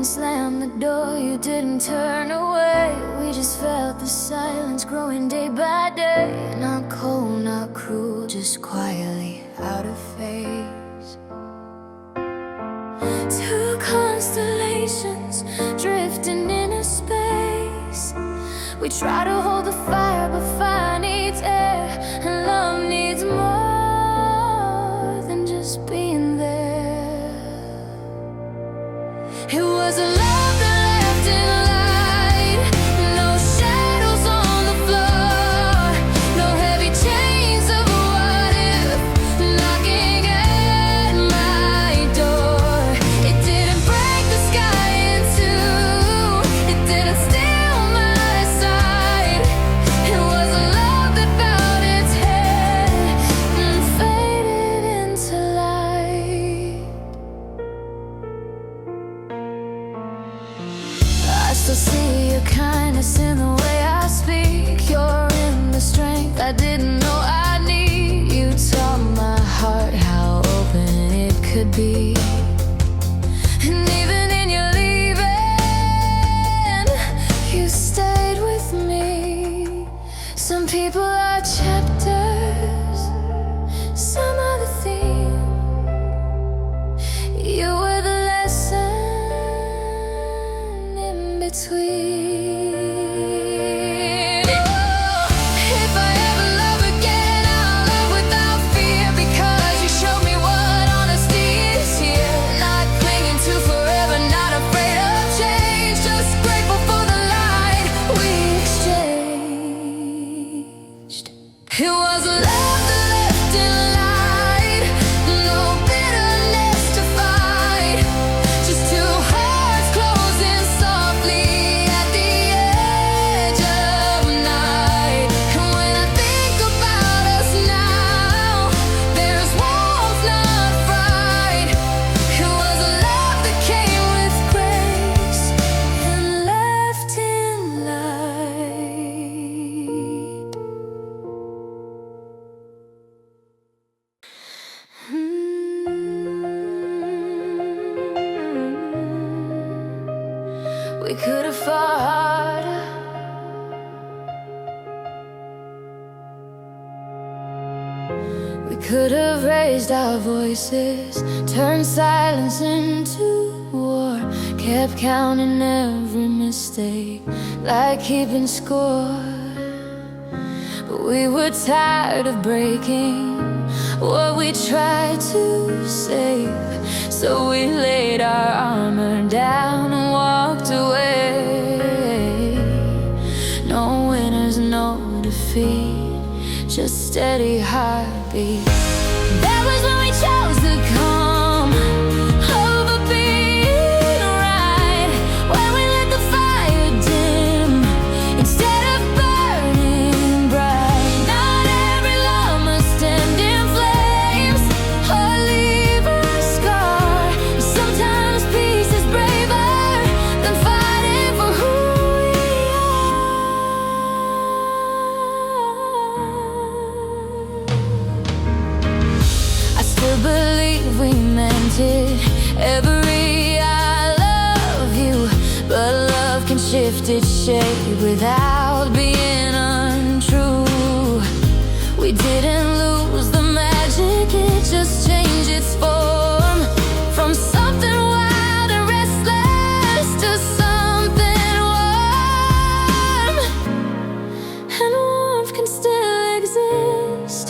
didn't slam the door, you didn't turn away. We just felt the silence growing day by day. Not cold, not cruel, just quietly out of phase. Two constellations drifting into space. We try to hold the fire, but fire needs air, and love needs more than just being there. It was a love that left in light, no shadows on the floor, no heavy chains of a what if knocking at my door. It didn't break the sky in two, it didn't steal my sight. It was a love that bowed its head and faded into light. I still see your kindness in the way I speak. You're in the strength I didn't know I need. You taught my heart how open it could be. And even in your leaving, you stayed with me. Some people are chapters, some are the theme. You were the lesson in between. If I ever love again, I'll love without fear, because you showed me what honesty is here. Not clinging to forever, not afraid of change, just grateful for the light we exchanged. It was a love that left in light, no bitterness to fight, just two hearts closing softly at the edge of night. And when I think about us now, there's warmth, not fright. It was a love that came with grace and left in light. We could have fought harder. We could have raised our voices, turned silence into war, kept counting every mistake, like keeping score. But we were tired of breaking what we tried to save, so we laid our armor down and walked away. No winners, no defeat, just steady heartbeat. That was when we chose to come over being right, when we let the fire dim instead of burning bright. Not every love must end in flames or leave a scar. Sometimes peace is braver than fighting for who we are. I still believe we meant it, every I love you, but love can shift its shape without being untrue. We didn't lose the magic, it just changed its form, from something wild and restless to something warm. And warmth can still exist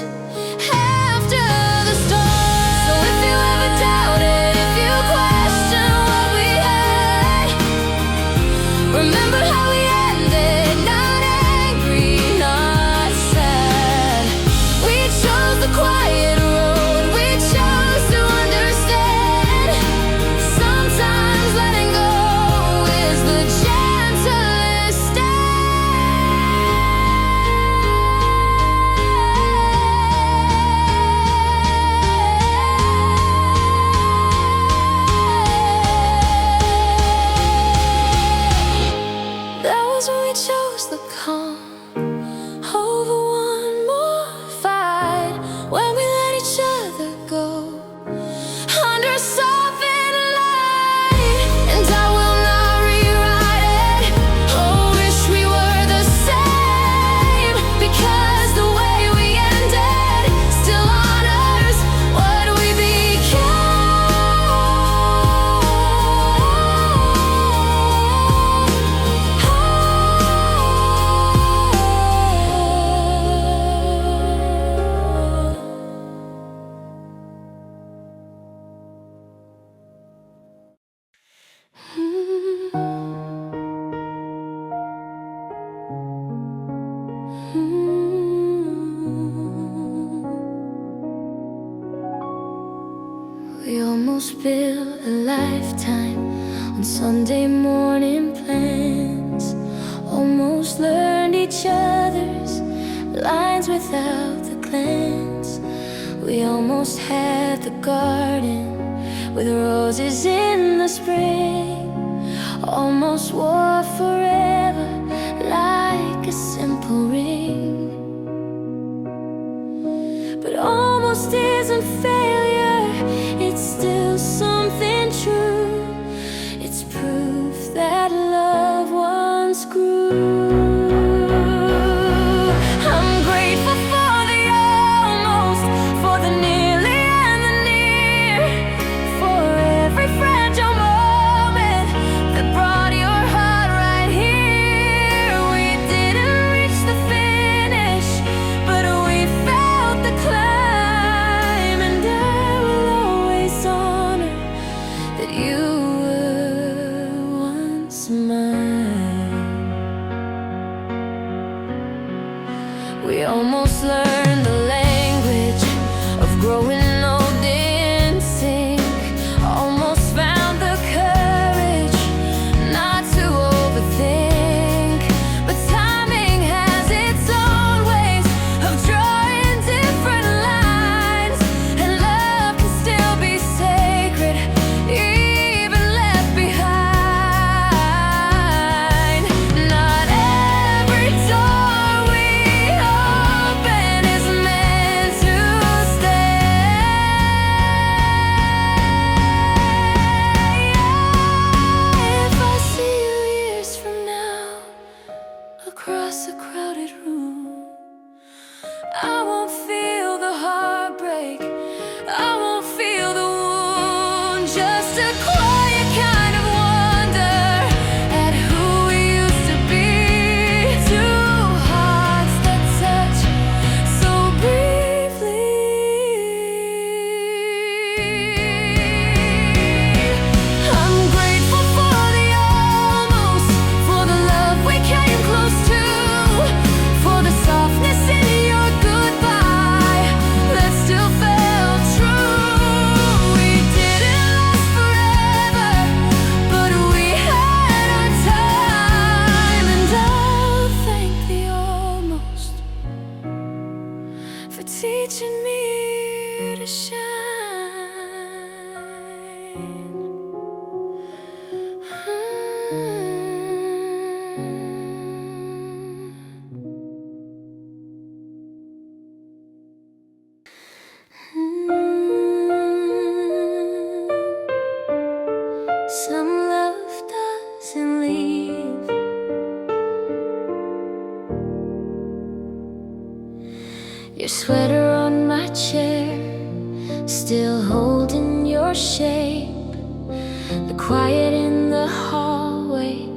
after the storm. So if you ever doubted, if you question what we had, remember how we ended. Not built a lifetime on Sunday morning plans. Almost learned each other's lines without the glance. We almost had the garden with roses in the spring. Almost wore forever like a simple ring. But almost isn't failure, it's still something true. It's proof that love once grew. I'm grateful for the almost, for the nearly and the near, for every fragile moment that brought your heart right here. We didn't reach the finish, but we felt the climb, and I will always honor that you were once mine. We almost learned the language of growing old in sync. Almost found the courage not to overthink. But timing has its own ways of drawing different lines, and love can still be sacred, even left behind. Not every door we open is meant to stay. If I see you years from now across a crowded room, I won't feel the heartbreak, I won't feel the wound. Just a quiet kind of wonder at who we used to be. Two hearts that touch so briefly. I'm grateful for the almost, for the love we came close to, for the softness in your goodbye that still felt true. We didn't last forever, but we had our time, and I'll thank the almost for teaching me to shine. Some love doesn't leave. Your sweater on my chair, still holding your shape. The quiet in the hallway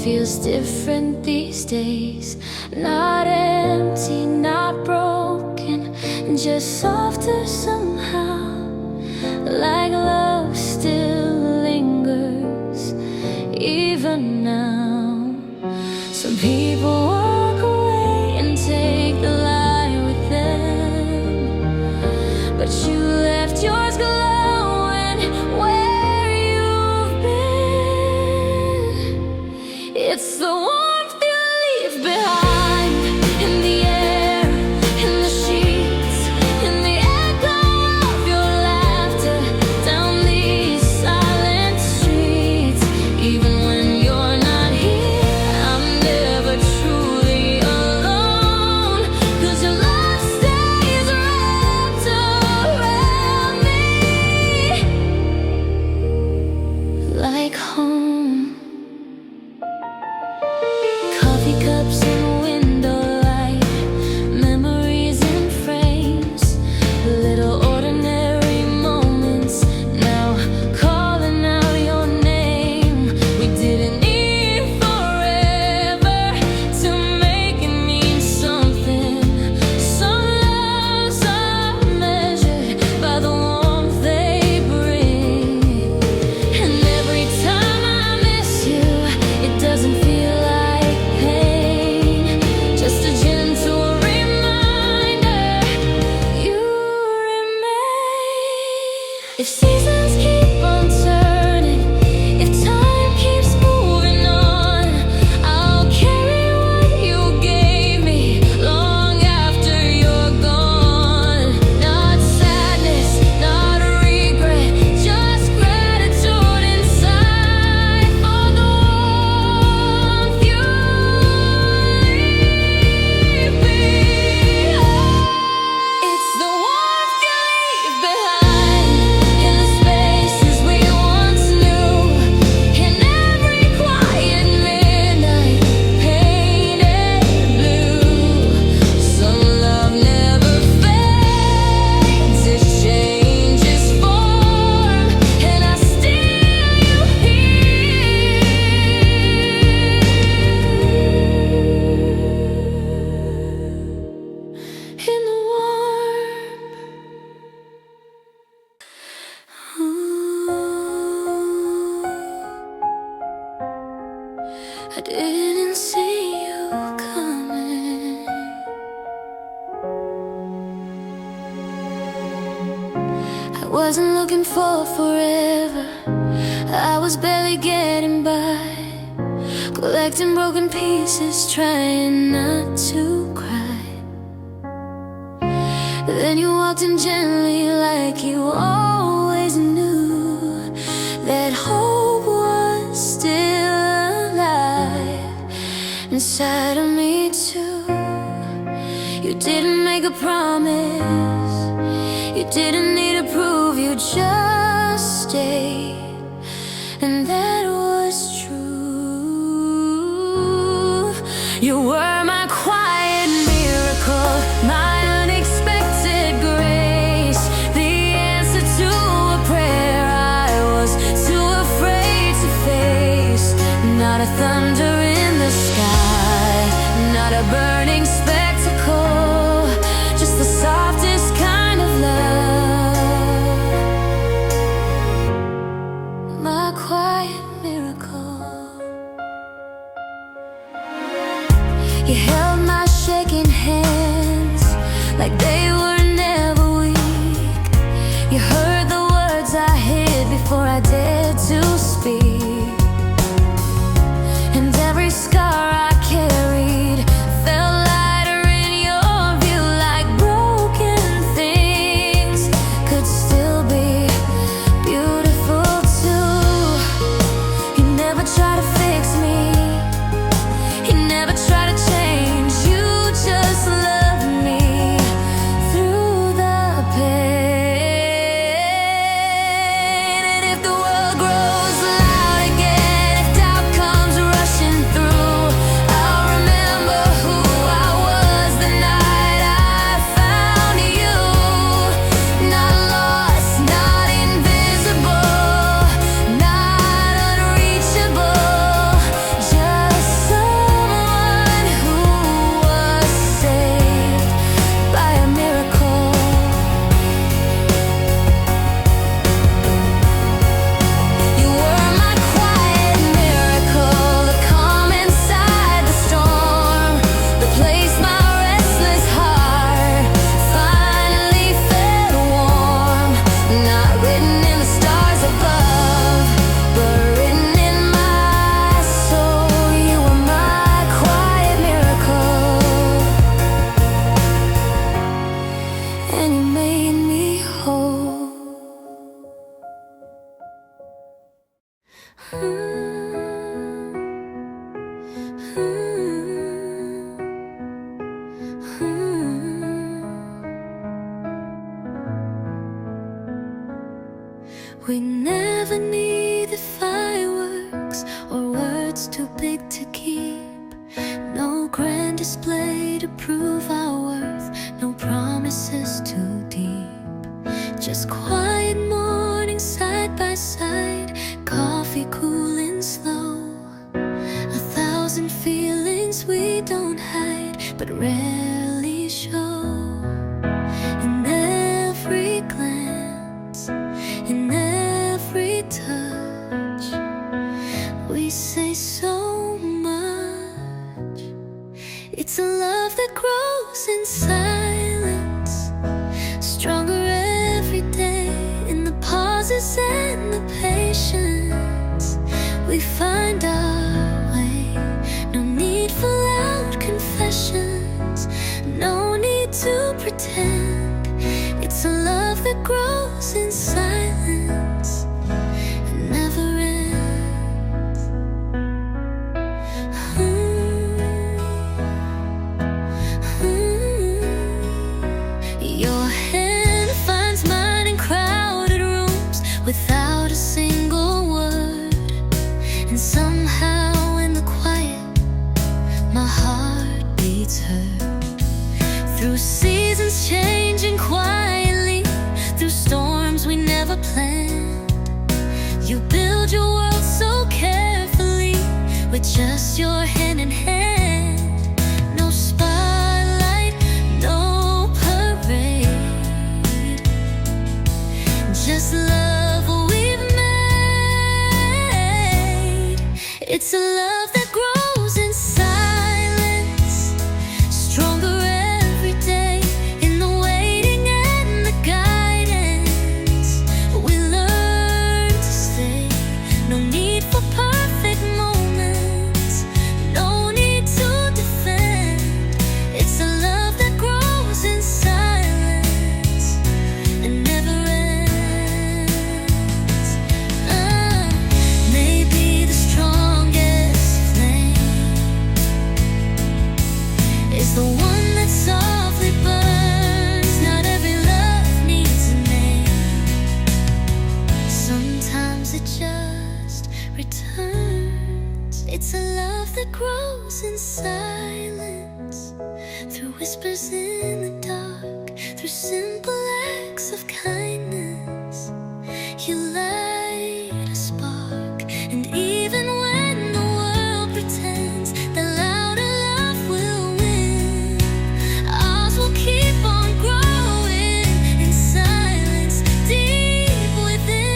feels different these days. Not empty, not broken, just softer somehow. Like love still lingers, even now. Some people walk away and take the light with them, but you left yours glowing where you've been. It's the warmth you leave behind in the air, in the sheets, in the echo of your laughter down these silent streets. Even when you're not here, I'm never truly alone, 'cause your love stays wrapped around me like home. I didn't see you coming. I wasn't looking for forever, I was barely getting by, collecting broken pieces, trying not to cry. Then you walked in gently like you always knew that hope was still alive inside of me too. You didn't make a promise, you didn't need to prove, you just stayed, and that was true. You were my quiet miracle, my unexpected grace, the answer to a prayer I was too afraid to face. Not a thunder in the sky, not a burning spectacle, just the softest kind of love. My quiet miracle. You held my shaking hands like they were never weak. You heard the words I hid before I dared to speak. And every scar I carried felt lighter in your view, like broken things could still be beautiful too. You never tried to fix me, you never tried to change, you just loved me through the pain. And if the world grows loud again, if doubt comes rushing through, I'll remember who I was the night I found you. Not lost, not invisible, not unreachable, just someone who was saved by a miracle. You were my quiet miracle, the calm inside the storm, the place my restless heart finally felt warm. Not written in the stars above, but written in my soul. You were my quiet miracle, and you made me whole. We never need the fireworks or words too big to keep. No grand display to prove our worth, no promises too deep. Just quiet mornings side by side, coffee cooling slow. 1,000 feelings we don't hide, but rarely show. In every glance, in every touch, we say so much. It's a love that grows in silence, stronger every day. In the pauses and the patience, we find our way. No need for loud confessions, no need to pretend. It's a love that grows in silence and never ends. Your hand finds mine in crowded rooms without a single word, and somehow in the quiet my heart beats heard. Through seasons changing quietly, through storms we never planned, you build your world so carefully with just your hand in hand. No spotlight, no parade, just love we've made. It's a love that It's a love that grows in silence, through whispers in the dark, through simple acts of kindness. You light a spark, and even when the world pretends that louder love will win, ours will keep on growing in silence deep within.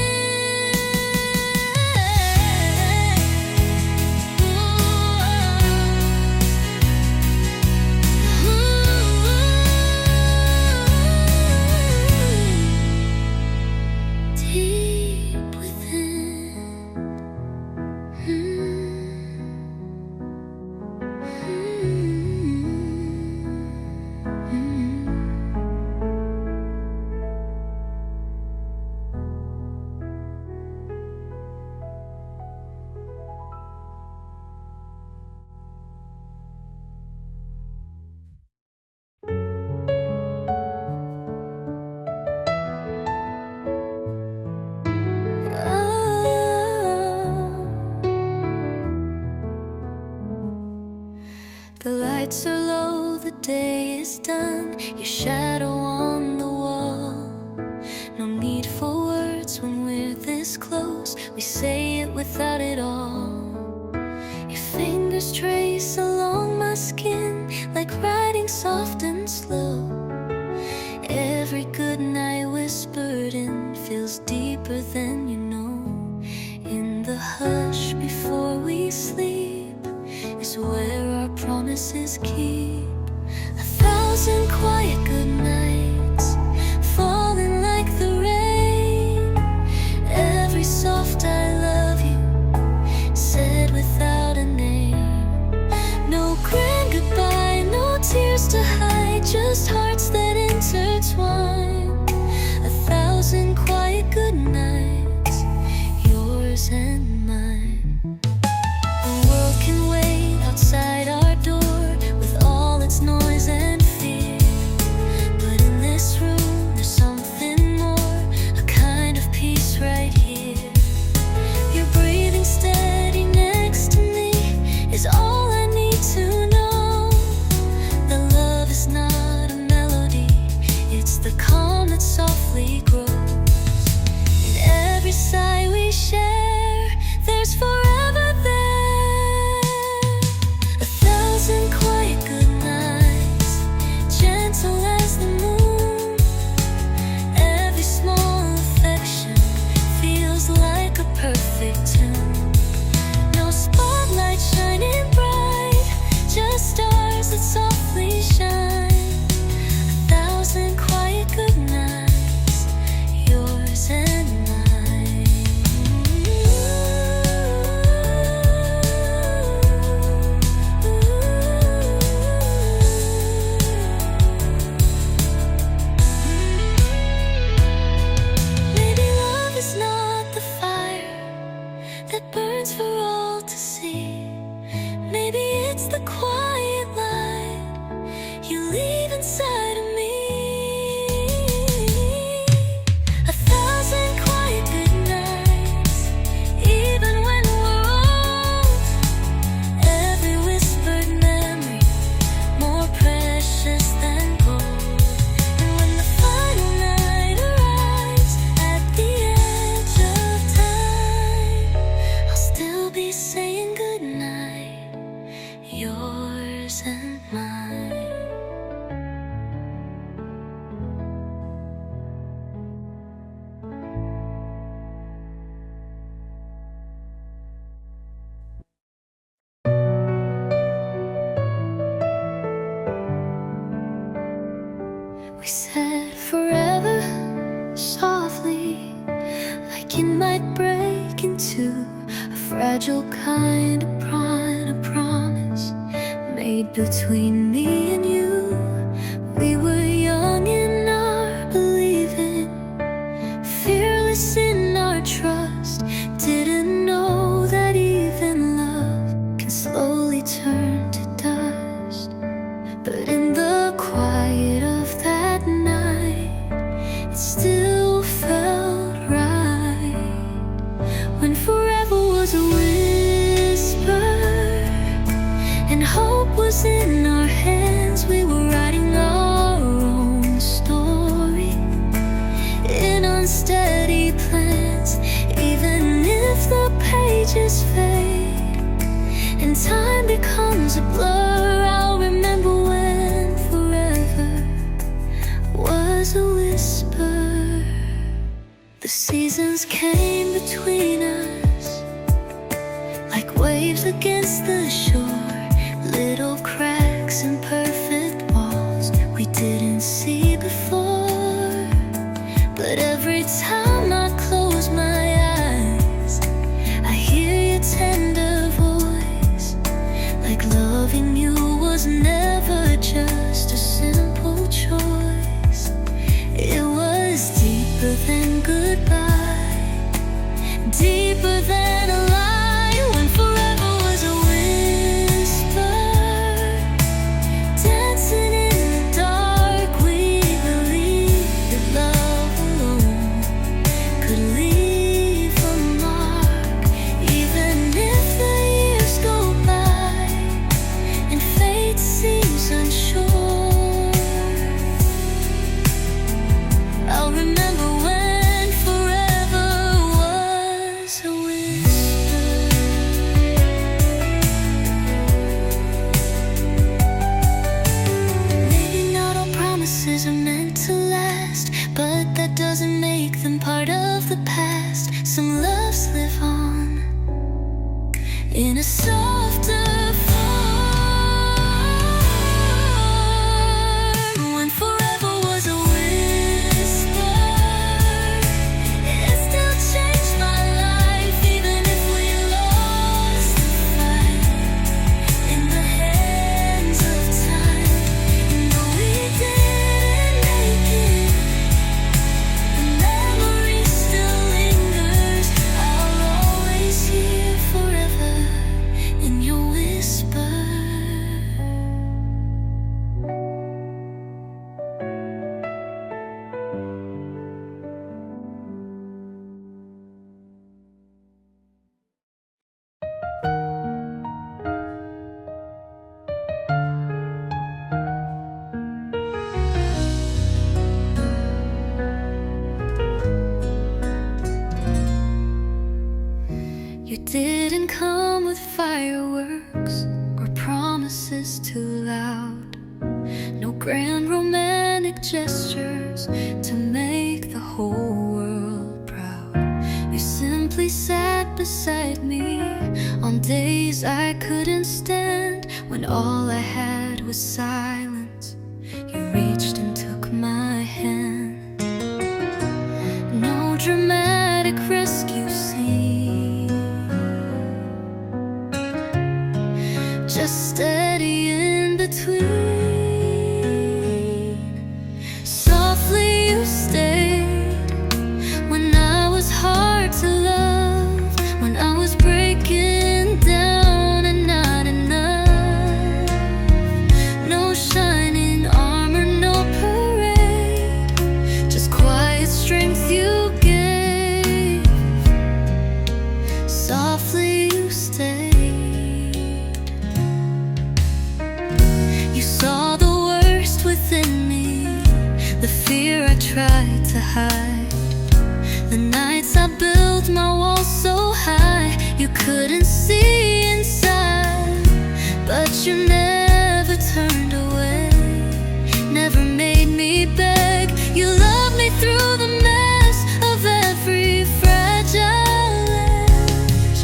Deep within. The lights are low, the day is done, your shadow on the wall. No need for words when we're this close, we say it without it all. Your fingers trace along my skin like writing soft and slow. Every goodnight whispered in feels deeper than you know. In the hush before we sleep is where our promises keep. 1,000 quiet good nights falling like the rain. Every soft I love you said without a name. No grand goodbye, no tears to hide, just hearts that intertwine. 1,000 quiet good nights, yours and mine. The world can wait outside our door with all its noise and fear, but in this room there's something more, a kind of peace right here. You're breathing steady next to me is all I need to know. The love is not a melody, it's the calm that softly grows. In every sigh we share, there's forever there. 1,000 quiet good nights, gentle as the moon. Every small affection feels like a perfect tune. No spotlight shining bright, just stars that softly shine. 1,000 quiet good nights, yours and mine. Maybe love is not the fire that burns for all to see. Maybe it's the quiet light you leave inside of me. 1,000 quiet good nights, even when we're old. Every whispered memory more precious than gold. And when the final night arrives at the edge of time, I'll still be saying goodnight, yours and mine. We said forever softly, like it might break into a fragile kind of promise made between me and you. We were young in our believing, fearless in our trust, didn't know that even love can slowly turn to dust. But in the quiet of that night, it still felt right. When forever was a whisper, was in our hands. We were writing our own story in unsteady plans. Even if the pages fade and time becomes a blur, I'll remember when forever was a whisper. The seasons came between us like waves against the shore, little cracks and perfect walls we didn't see before. But every time I close my eyes, I hear your tender voice, like loving you was never just a simple choice. It was deeper than goodbye, deeper than a lie. When forever was a whisper, dancing in the dark, we believed that love alone could leave a mark. Even if the years go by and fate seems unsure, I'll remember when forever was a whisper. Maybe not all promises are meant to last, but that doesn't make them part of the past. Some loves live on in a softer form. When forever was a whisper, it still changed my life. Even if we lost the fight in the hands of time, no, we didn't make it. The memory still lingers. I'll always hear forever in your whisper. You didn't come with fireworks or promises too loud, no grand romantic gestures to make the whole world proud. You simply sat beside me on days I couldn't stand, when all I had was silence. You reached and took my hand. No dramatic rescue scene, just steady in between. Softly you stayed when I was hard to love, when I was breaking down and not enough. No shining armor, no parade, just quiet strength you gave. Softly you stayed. You saw the worst within me, the fear I tried to hide, the nights I built my walls so high you couldn't see inside. But you never turned away, never made me beg. You loved me through the mess of every fragile edge,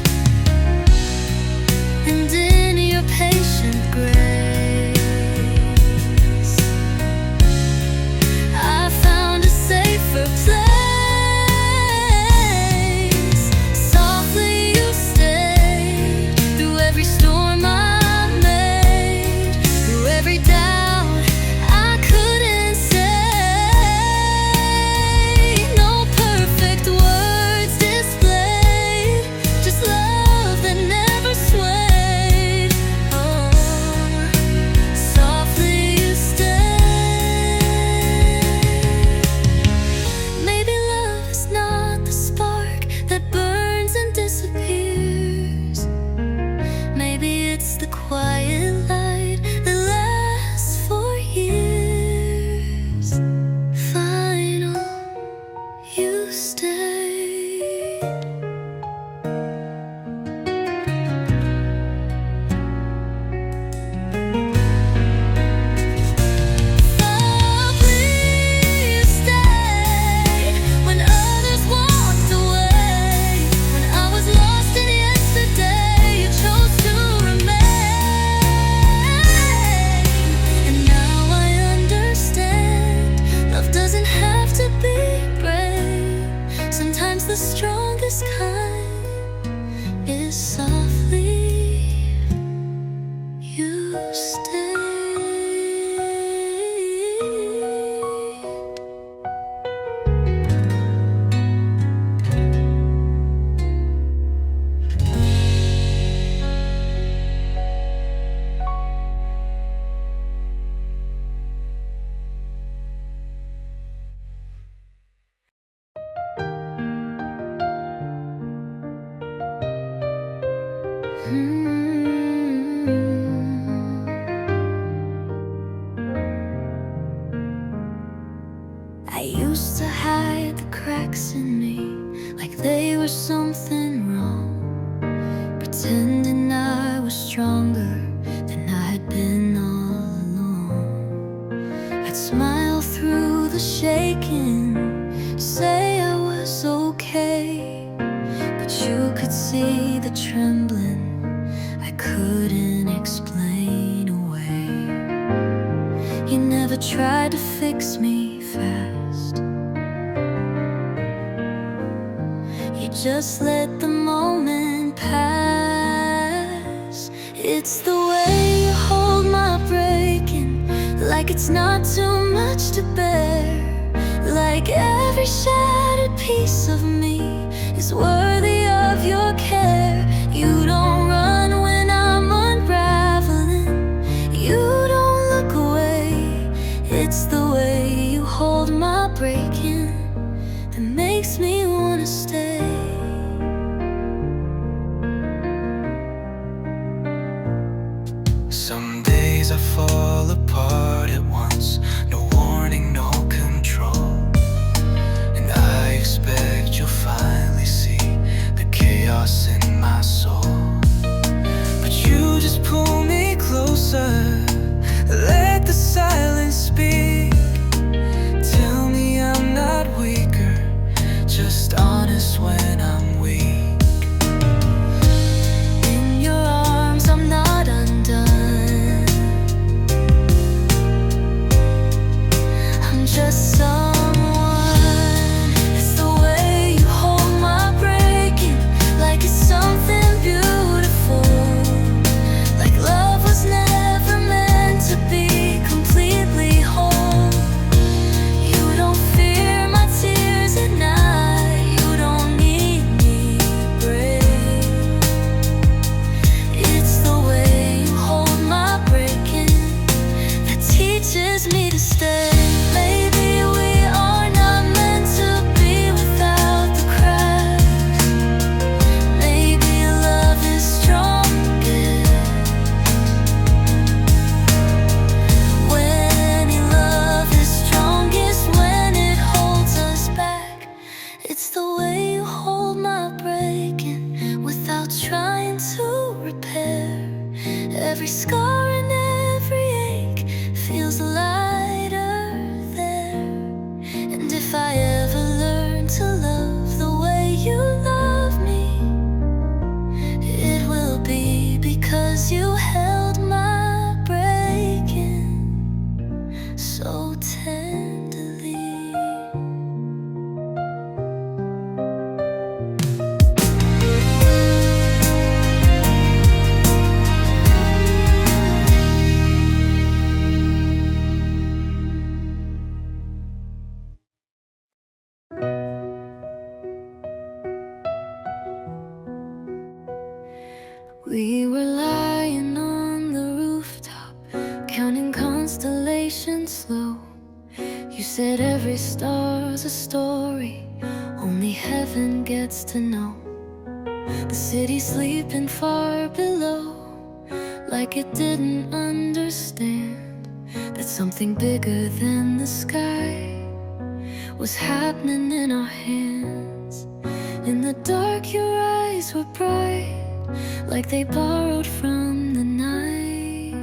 and in your patient grace I found a safer place. Softly you stayed stronger than I had been all along. I'd smile through the shaking, say I was okay, but you could see the trembling I couldn't explain away. You never tried to fix me fast, you just let the moment pass. It's the way you hold my breaking, like it's not too much to bear, like every shattered piece of me is worthy of your care. You don't run when I'm unraveling, you don't look away. It's the way you hold my breaking that makes me wanna stay. Some days I fall apart at once, no warning, no control, and I expect you'll finally see the chaos in my soul. But you just pull me closer, let the silence speak. Tell me I'm not weaker, just honest when I'm weak. In your arms I'm not undone, I'm just someone. It's the way you hold my breaking, like it's something beautiful, like love was never meant to be completely whole. You don't fear my tears at night, you don't need me brave. It's the way you hold my breaking that teaches me to stay. Maybe we are not meant to be without the cracks, maybe love is strongest when any love is strongest, when it holds us back. It's the way you hold my breaking without trying to repair. Every scar and every ache feels lighter there. And if I ever learn to love the way you love me, it will be because you held my breaking so tenderly. We were lying on the rooftop, counting constellations slow. You said every star's a story, only heaven gets to know. The city sleeping far below, like it didn't understand that something bigger than the sky was happening in our hands. In the dark your eyes were bright, like they borrowed from the night.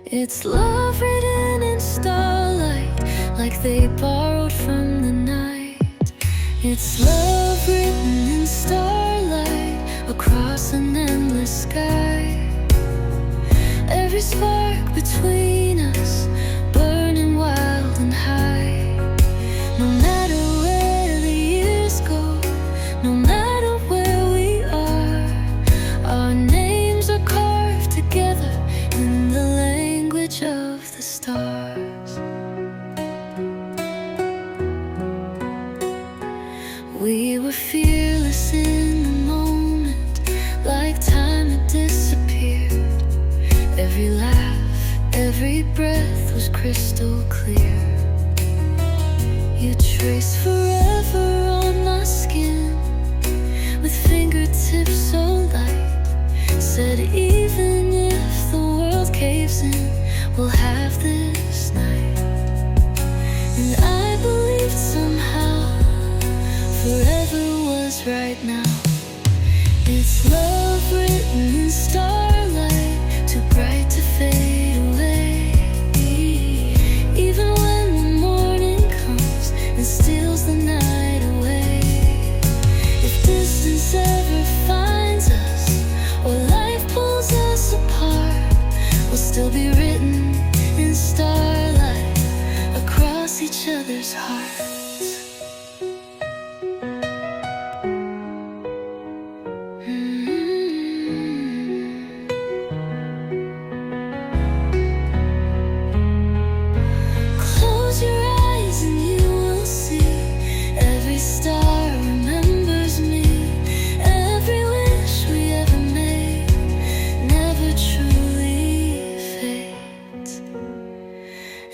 It's love written in starlight, like they borrowed from the night. It's love written in starlight across an endless sky. Every spark between us burning wild and high. No matter where the years go, no matter where we are, our names are carved together in the language of the stars. We were fearless in the moment, like time had disappeared. Every laugh, every breath was crystal clear. You traced forever on my skin with fingertips so light. Said even if the world caves in, we'll have this night. And I believed somehow forever was right now. It It's love written in starlight, too bright to fade away. Even when the morning comes and steals the night away. If distance ever finds us, or life pulls us apart, we'll still be written in starlight across each other's hearts. Close your eyes and you will see every star remembers me. Every wish we ever made never truly fades.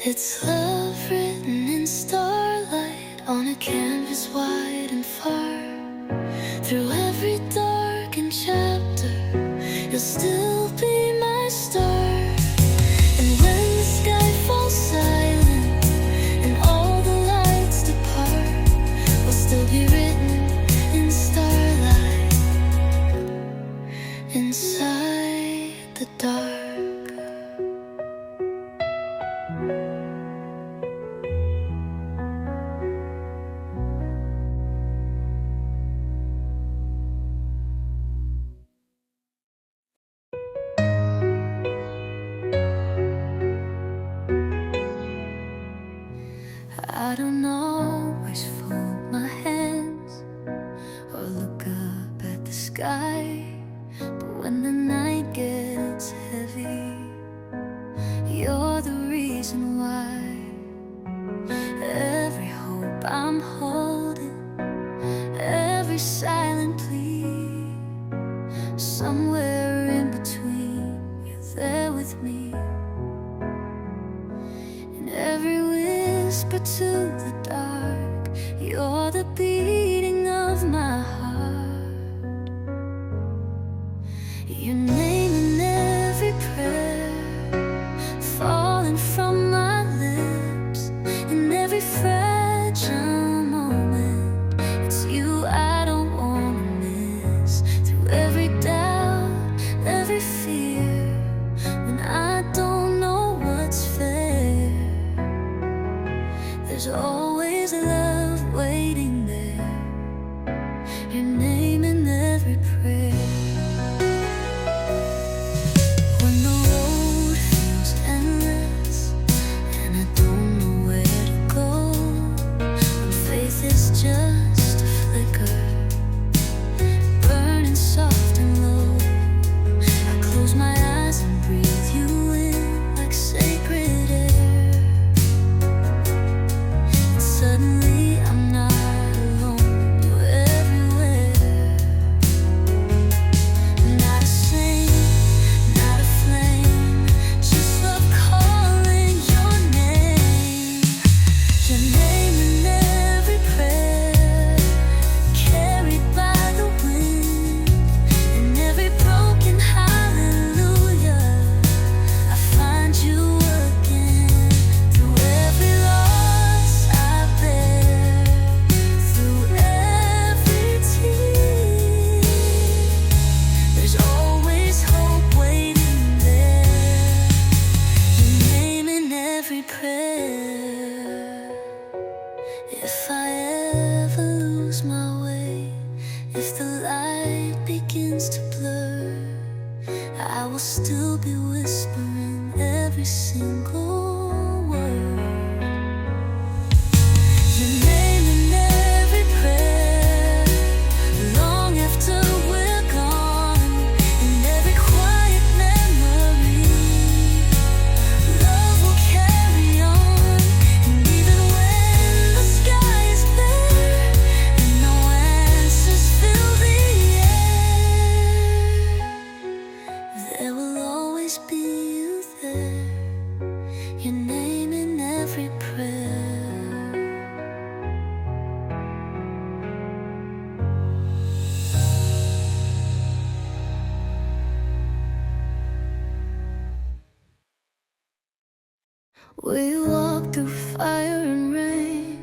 It's love written in starlight on a canvas wide and far. Through every darkened chapter, you'll still be my star. And when the sky falls silent and all the lights depart, we'll still be written in starlight inside the dark. I don't always fold my hands or look up at the sky, but when the night gets heavy, you're the reason why. Every hope I'm holding, every silent plea, somewhere in between, you're there with me. And every whisper to the dark, you're the beating of my heart. Your name in every prayer, falling from my lips. In every fragile moment, it's you I don't wanna miss. Through every doubt, every fear, when I don't know what's fair, there's always love waiting there. Your name in every prayer. When the road feels endless and I don't know where to go, when faith is just a flicker, burning soft and low, I close my eyes and breathe you in like sacred air. And suddenly I'm not alone, you're everywhere. Not a saint, not a flame, just love calling your name. Your name in every prayer, carried by the wind. In every broken hallelujah, I find you again. Through every loss I bear, through every tear, there's always hope waiting there. Your name in every prayer. If I ever lose my way, if the light begins to blur, I will still be whispering every single word. Your name in every prayer, long after we're gone. In every quiet memory, love will carry on. And even when the sky is bare and no answers fill the air, there will always be you there. Your name in every prayer. We walk through fire and rain,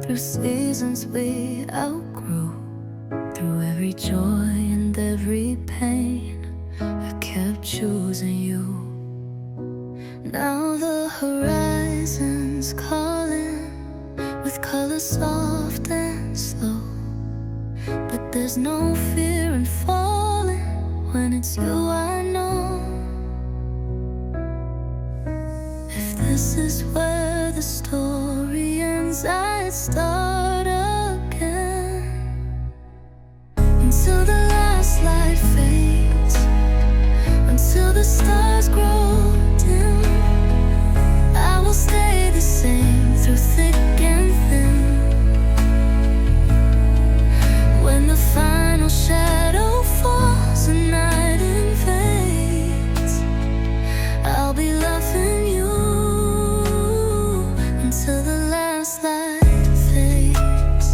through seasons we outgrow, through every joy and horizons calling, with colors soft and slow. But there's no fear in falling when it's you I know. If this is where the story ends, I'd start again. Until the last light fades, until the stars grow dim, I will stay the same through thick and thin. When the final shadow falls and night invades, I'll be loving you until the last light fades.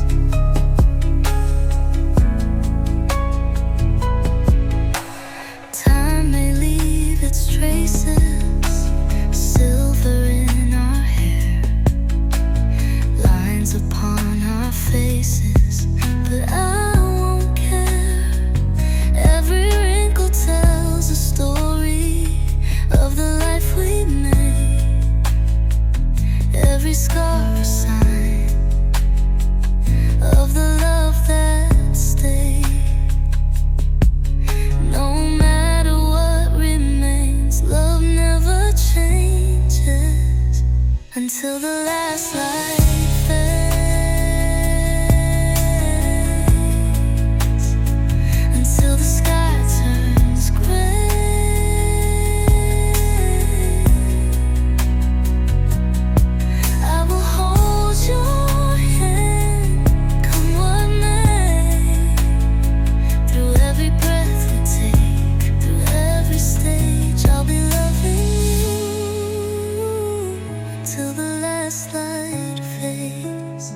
Time may leave its traces, silver in our hair, lines upon our faces, but I won't care. Every wrinkle tells a story of the life we made, every scar a sign of the love that stayed. No matter what remains, love never changes until the last light fades, until the sky turns gray. I will hold your hand, come what may, through every breath we take, through every stage. I'll be loving you till the last light fades.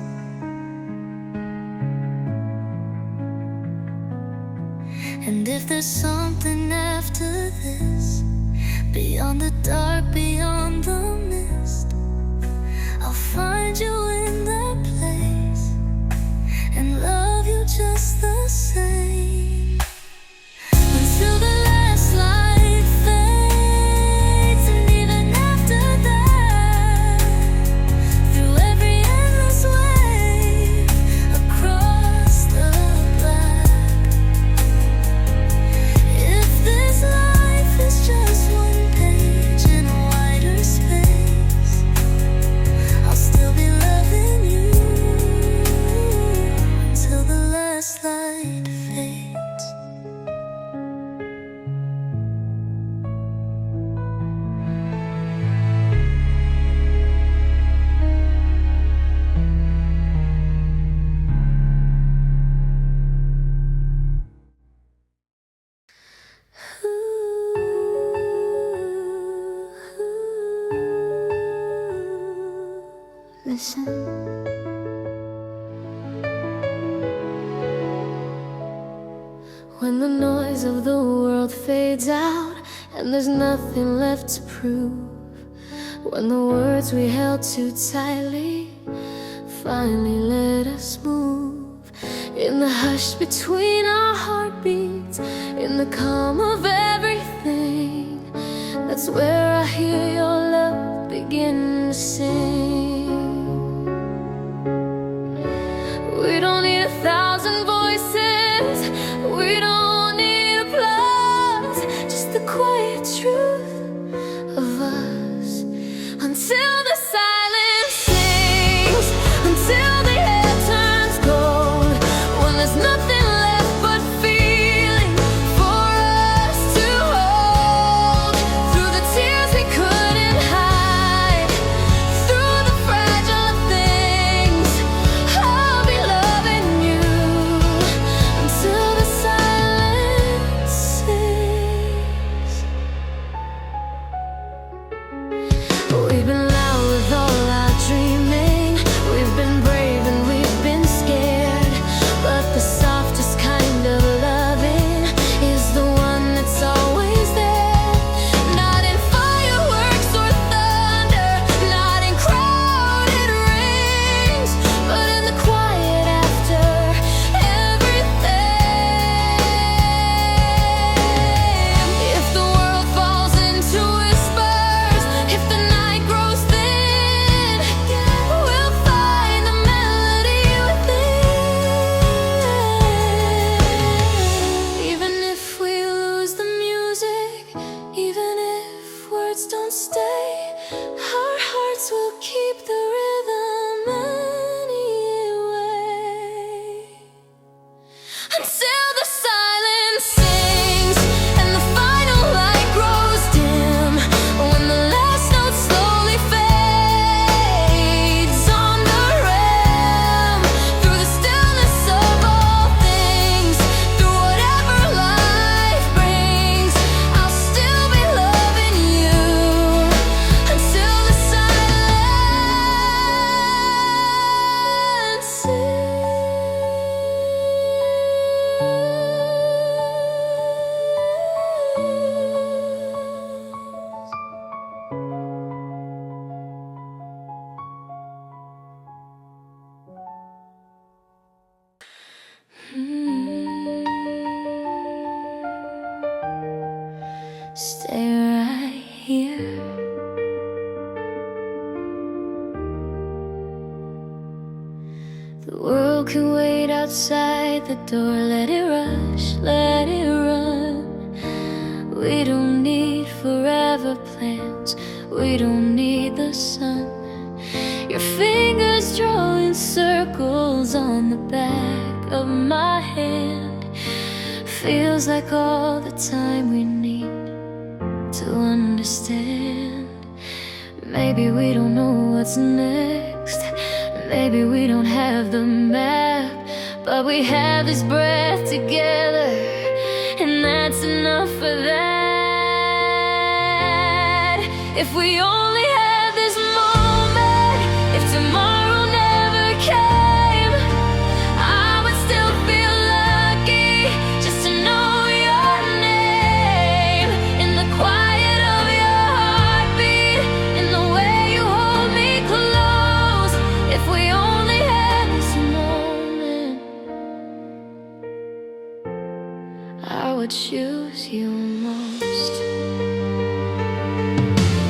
And if there's something after this, beyond the dark, beyond the mist, I'll find you in that place and love you just the same. Until the last light fades, and even after that, through every endless wave, across the black. If this life is just one page in a wider space, I'll still be loving you until the last light fades. Listen. When the noise of the world fades out and there's nothing left to prove, when the words we held too tightly finally let us move, in the hush between our heartbeats, in the calm of everything, that's where I hear your love begin to sing. We don't need 1,000 voices, we don't need applause, just the quiet truth of us. Until the silence sings, until the air turns cold, when there's nothing left but feeling for us to hold. Through the tears we couldn't hide, through stay right here. The world can wait outside the door. Let it rush, let it run. We don't need forever plans. We don't need the sun. Your fingers drawing circles on the back of my hand. Feels like all the time we need to understand. Maybe we don't know what's next. Maybe we don't have the map, but we have this breath together, and that's enough for that. If we only had this moment, if tomorrow never came, I would still feel lucky just to know your name. In the quiet of your heartbeat, in the way you hold me close. If we only had this moment, I would choose you most.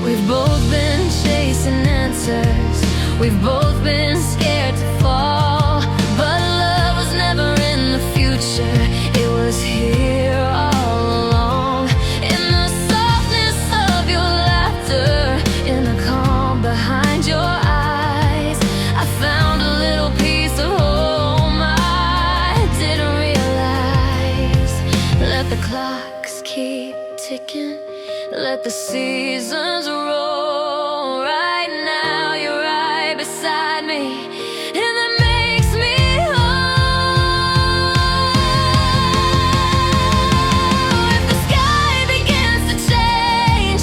We've both been chasing answers. We've both been scared to fall, but love was never in the future. It was here all along. In the softness of your laughter, in the calm behind your eyes, I found a little piece of home I didn't realize. Let the clocks keep ticking, let the seasons roll. Right now you're right beside me, and that makes me whole. If the sky begins to change,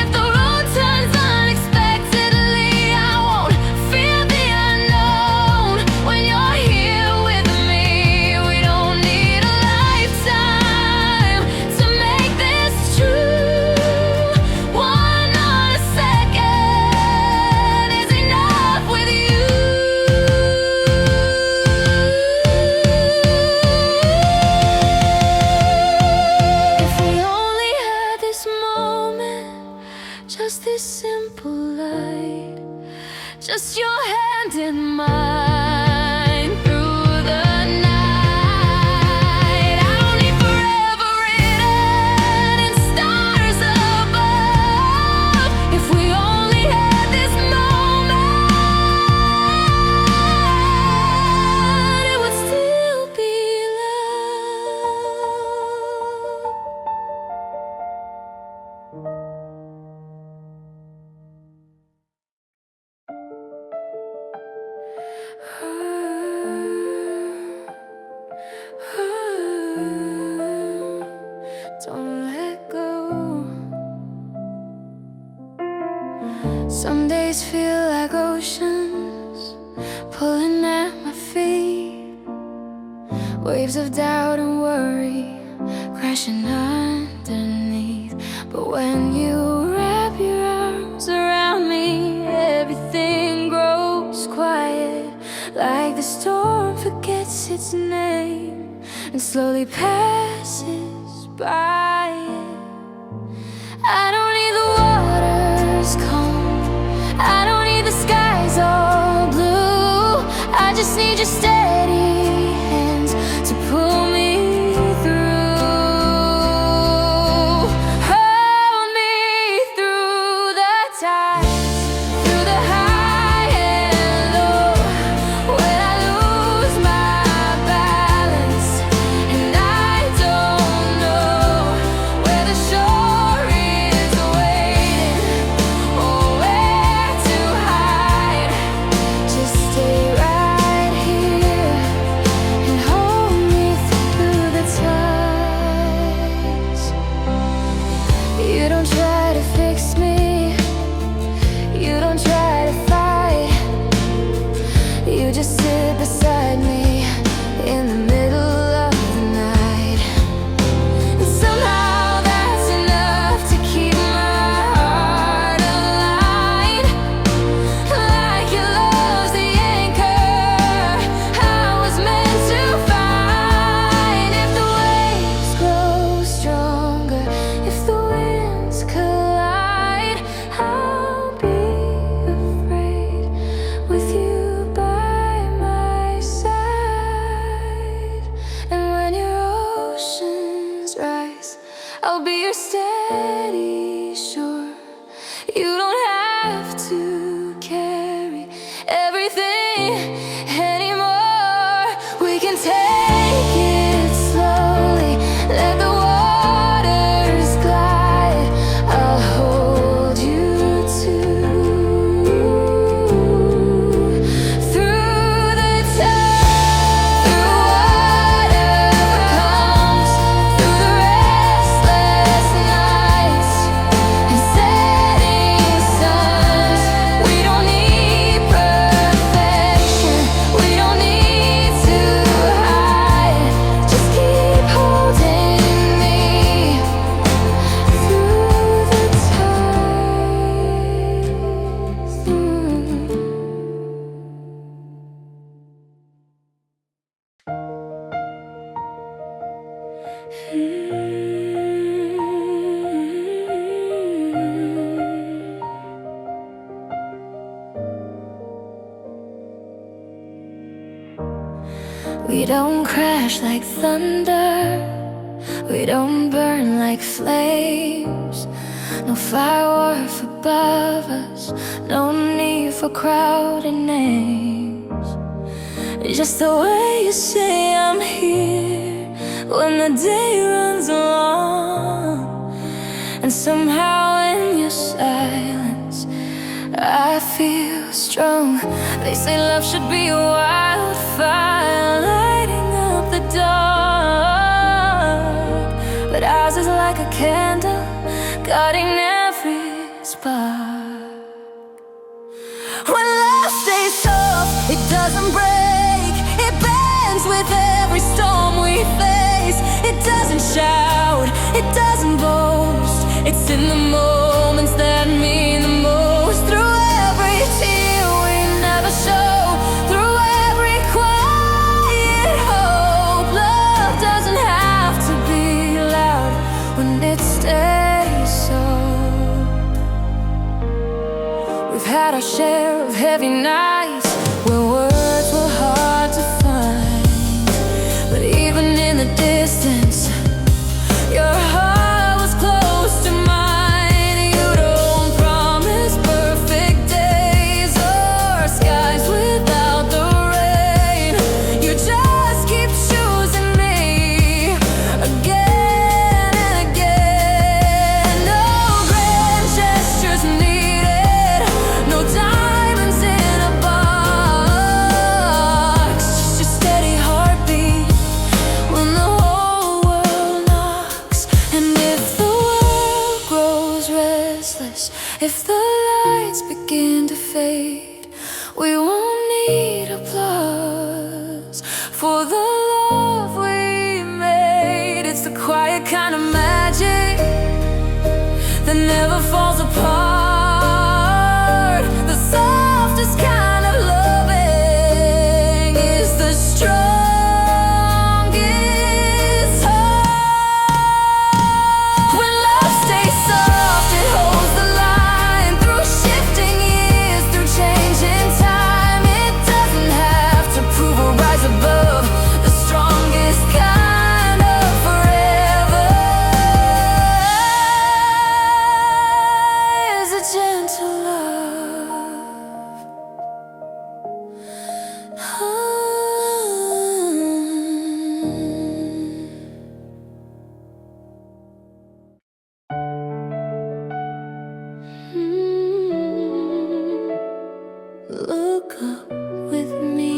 if the road turns unexpectedly, I won't fear the unknown. When you're here with me, we don't need a lifetime to make this true. One honest second is enough with you. If we only had this moment, just this simple light, just your hand in mine through the night. I don't need forever written in stars above. If we only had this moment, it would still be love. Don't let go. Some days feel like oceans pulling at my feet. Waves of doubt and worry crashing underneath. But when you wrap your arms around me, everything grows quiet. Like the storm forgets its name and slowly passes by it. I don't need the waters calm, I don't need the skies all blue. I just need your steady hands to pull me through. Hold me through the tides, through the high and low. When I lose my balance and I don't know I'll be your steady shore. You don't have to carry everything anymore. We can take it slowly, let the waters glide. I'll hold you too through the tide, through whatever comes, through the restless nights and setting suns. We don't need perfection, we don't need to hide. Just keep holding me through the We don't crash like thunder, we don't burn like flames. No fireworks above us, no need for crowded names. Just the way you say I'm here when the day runs long, and somehow in your silence I feel strong. They say love should be a wildfire lighting up the dark, but ours is like a candle guarding every spark. When love stays soft, it doesn't break, it bends with every storm we face. It doesn't shout, it doesn't boast, it's in the moments that mean the most. Through every tear we never show, through every quiet hope, love doesn't have to be loud when it stays soft. We've had our share of heavy nights when words were hard to find, but even in the distance, your heart was close to mine. You don't promise perfect days or skies without the rain. You just keep choosing me again and again. No grand gestures needed, no diamonds in a box, just your steady heartbeat when the whole world knocks. And if the world grows restless, if the lights begin to fade, we won't need applause for the love we made. It's the quiet kind of magic that never falls apart. The softest kind of loving is the strongest heart. When love stays soft, it holds the line through shifting years, through changing time. It doesn't have to prove or rise above the strongest kind of forever. Is a gentle love. Look up with me.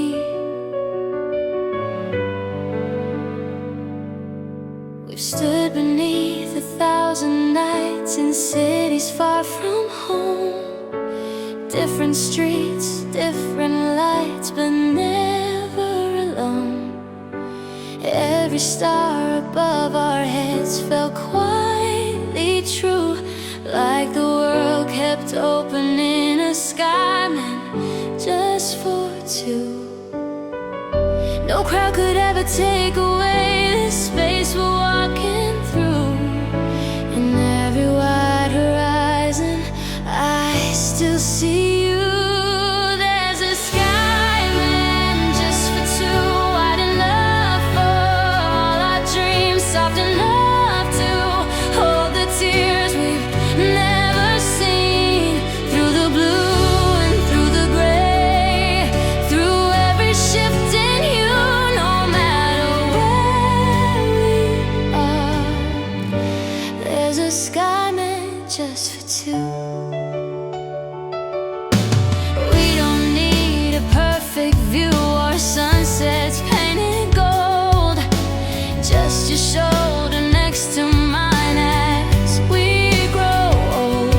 We've stood beneath 1,000 nights in cities far from home. Different streets, different lights, but never alone. Every star above our heads felt quietly true, like the world kept opening a sky meant just for two. No crowd could ever take away this space we're walking through. In every wide horizon, I still see you. There's a sky meant just for two, wide enough for all our dreams, soft enough to There's a sky meant just for two. We don't need a perfect view or sunsets painted gold. Just your shoulder next to mine as we grow old.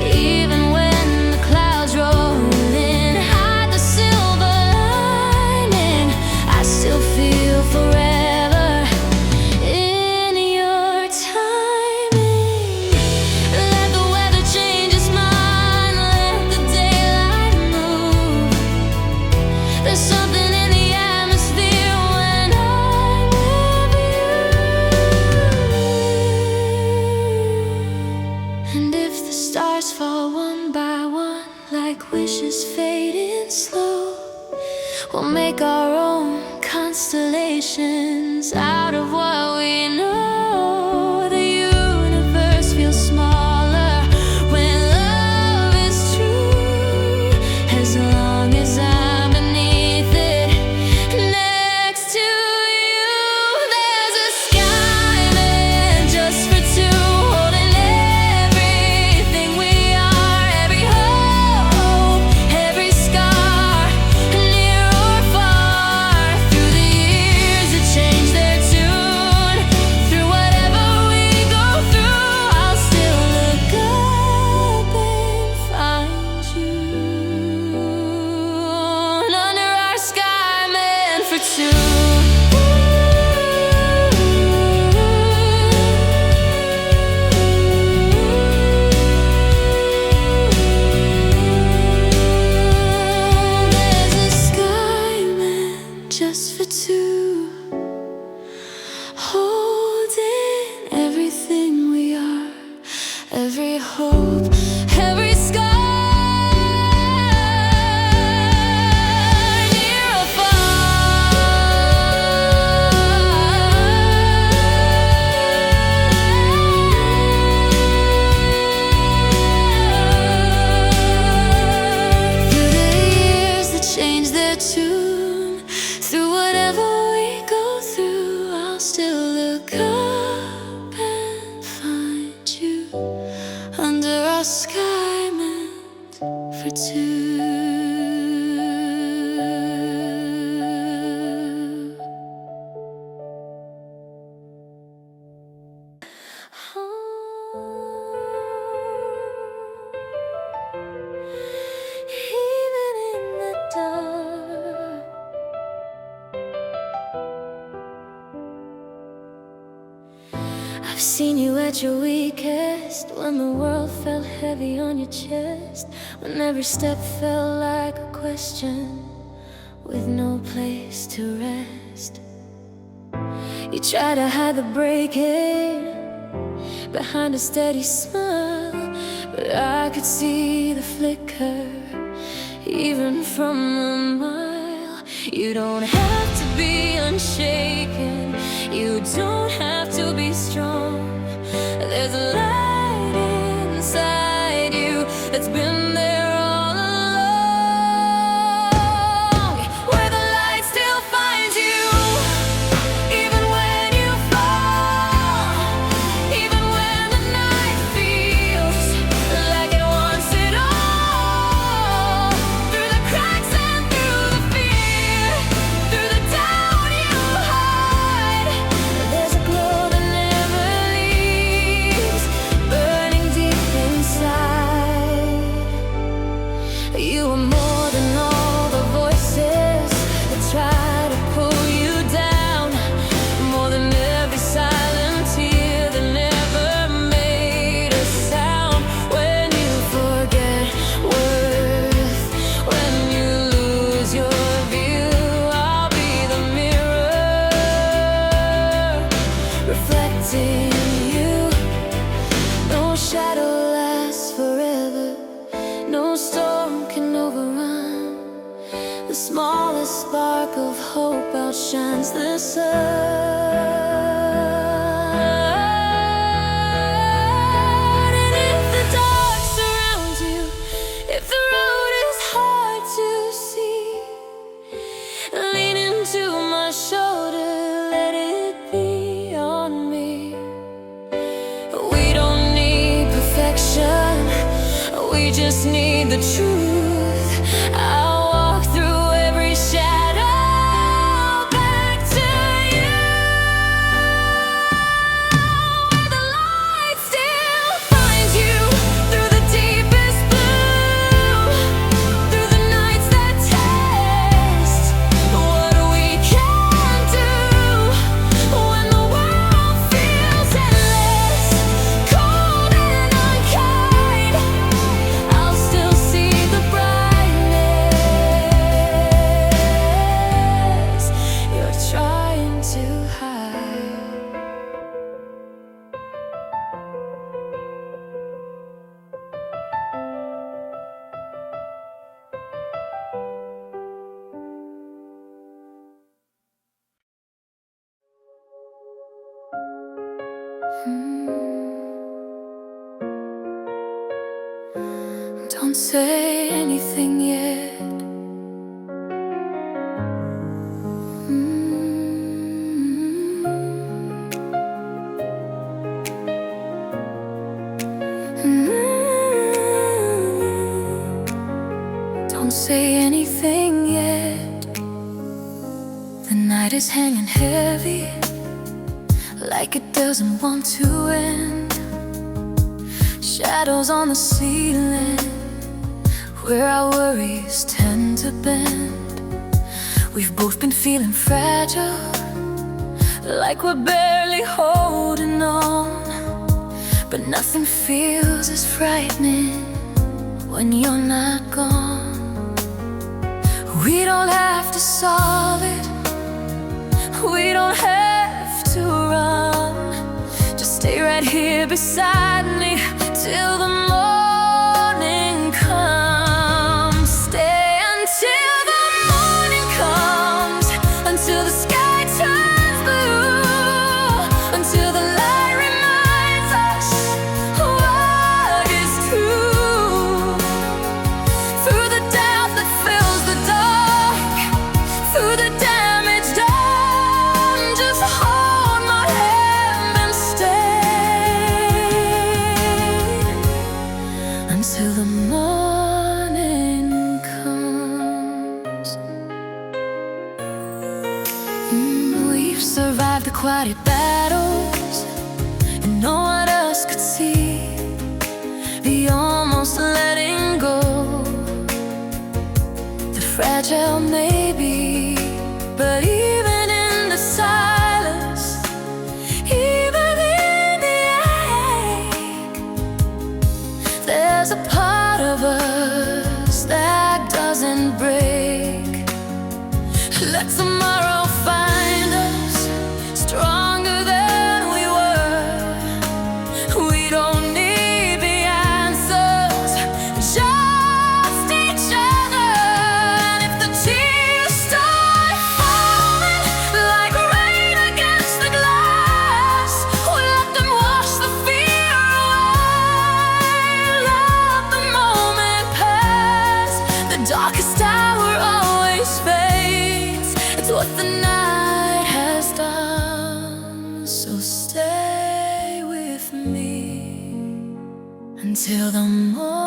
Even when the clouds roll in, hide the silver lining, I still feel forever in your timing. Let the weather change its mind, let the daylight move. There's something in the atmosphere when I'm with you. And if the stars fall one by one like wishes fading slow, we'll make our own constellations out of what we know. The universe feels smaller when love is true, as long as I'm beneath it, next to you. There's a sky meant just for two, holding everything we are, every hope, every scar, near or far. Through the years that change their tune, through whatever we go through, I'll still look up and find you. And under our sky meant for two. There's a sky meant just for two, holding everything we are, every hope, every scar, near or far. Through the years that change their tune, through whatever we go through, I'll still look up and find you. Under our sky meant for two. Even in the dark, I've seen you at your weakest, when the world felt heavy on your chest, when every step felt like a question with no place to rest. You try to hide the breaking behind a steady smile, but I could see the flicker even from a mile. You don't have to be unshaken, you don't have to be strong. There's a light inside you that's been there all along, where the light still finds you, even when you fall, even when the night feels like it wants it all. Through the cracks and through the fear, through the doubt you hide, there's a glow that never leaves, burning deep inside. You are more than all the voices that try to pull you down, more than every silent tear that never made a sound. When you forget worth, when you lose your view, I'll be the mirror reflecting you. No shadow lasts forever, no storm can overrun the smallest spark of hope outshines the sun. And if the dark surrounds you, if the road is hard to see, lean into my shoulder, let it be on me. We just need the truth. I'll walk through every shadow back to you, where the light still finds you through the deepest blue, through the nights that test what we can do. When the world feels endless, cold and unkind, I'll still see the brightness you're trying to hide. Don't say anything yet. Don't say anything yet. The night is hanging heavy, like it doesn't want to end. Shadows on the ceiling, where our worries tend to bend. We've both been feeling fragile, like we're barely holding on. But nothing feels as frightening when you're not gone. We don't have to solve it, we don't have to run. Just stay right here beside me till the morning comes. Stay until the morning comes, until the sky turns blue, until the light reminds us what is true. Through the doubt that fills the dark, through the damage done, just hold my hand and stay until the morning comes. We've survived the quiet battles and no one else could see. The almost letting go, the fragile maybe. But even in the silence, even in the ache, there's a part of us that doesn't break. Let tomorrow find us stronger than we were. We don't need the answers, just each other. And if the tears start falling like rain against the glass, we'll let them wash the fear away. Let the moment pass. The darkest hour always fades. It's what the night has done. So stay with me until the morning.